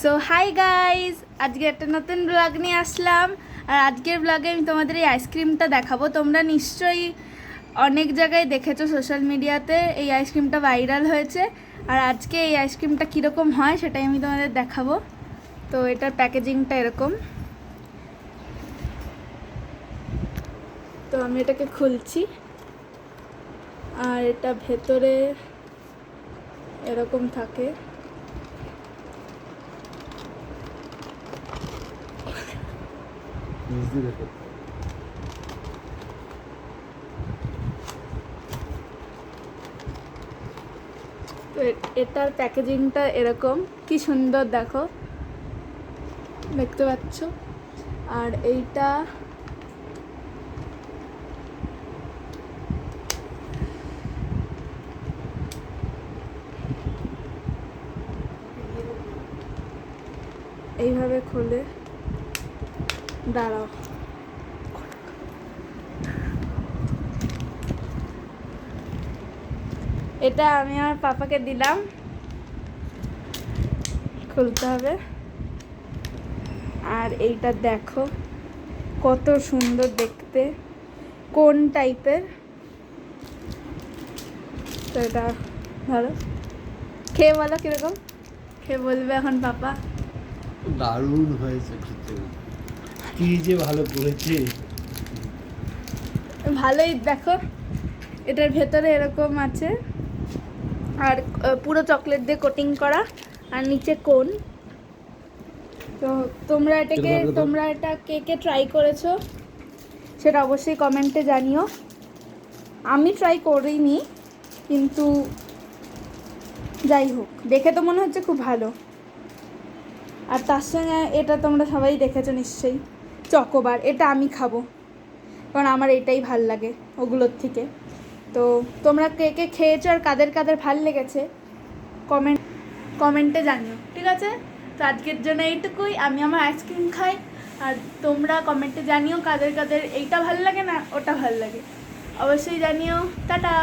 So hi guys, আজকে একটা নতুন ব্লগ নিয়ে আসলাম। আর আজকের ব্লগে আমি তোমাদের এই আইসক্রিমটা দেখাবো। তোমরা নিশ্চয়ই অনেক জায়গায় দেখেছো, সোশ্যাল মিডিয়াতে এই আইসক্রিমটা ভাইরাল হয়েছে। আর আজকে এই আইসক্রিমটা কীরকম হয় সেটাই আমি তোমাদের দেখাবো। তো এটার প্যাকেজিংটা এরকম। তো আমি এটাকে খুলছি, আর এটা ভেতরে এরকম থাকে। তো এটার প্যাকেজিংটা এরকম, কি সুন্দর দেখো, দেখতে পাচ্ছ। আর এইটা এইভাবে খোলে, দাঁড়াও। এটা আমি আমার পাপাকে দিলাম, খুলতে হবে। আর এইটা দেখো কত সুন্দর দেখতে, কোন টাইপের। তো এটা ধরো, খেয়ে বলো কিরকম, খেয়ে বলবে এখন পাপা। দারুণ হয়েছে খেতে, কি যে ভালো করেছে। ভালোই, দেখো এটার ভেতরে এরকম আছে, আর পুরো চকলেট দিয়ে কোটিং করা, আর নিচে কোন। তো তোমরা এটা কে কে ট্রাই করেছো সেটা অবশ্যই কমেন্টে জানিও। আমি ট্রাই করিনি, কিন্তু যাই হোক, দেখে তো মনে হচ্ছে খুব ভালো। আর তার সঙ্গে এটা তোমরা সবাই দেখেছো নিশ্চয়ই, চকোবার। এটা আমি খাবো, কারণ আমার এটাই ভাল লাগে ওগুলোর থেকে। তো তোমরা কে কে খেয়েছো আর কাদের কাদের ভাল লেগেছে কমেন্টে জানিও, ঠিক আছে? তো আজকের জন্য এইটুকুই। আমি আমার আইসক্রিম খাই, আর তোমরা কমেন্টে জানিও কাদের কাদের এইটা ভাল লাগে না ওটা ভাল লাগে, অবশ্যই জানিও। টাটা।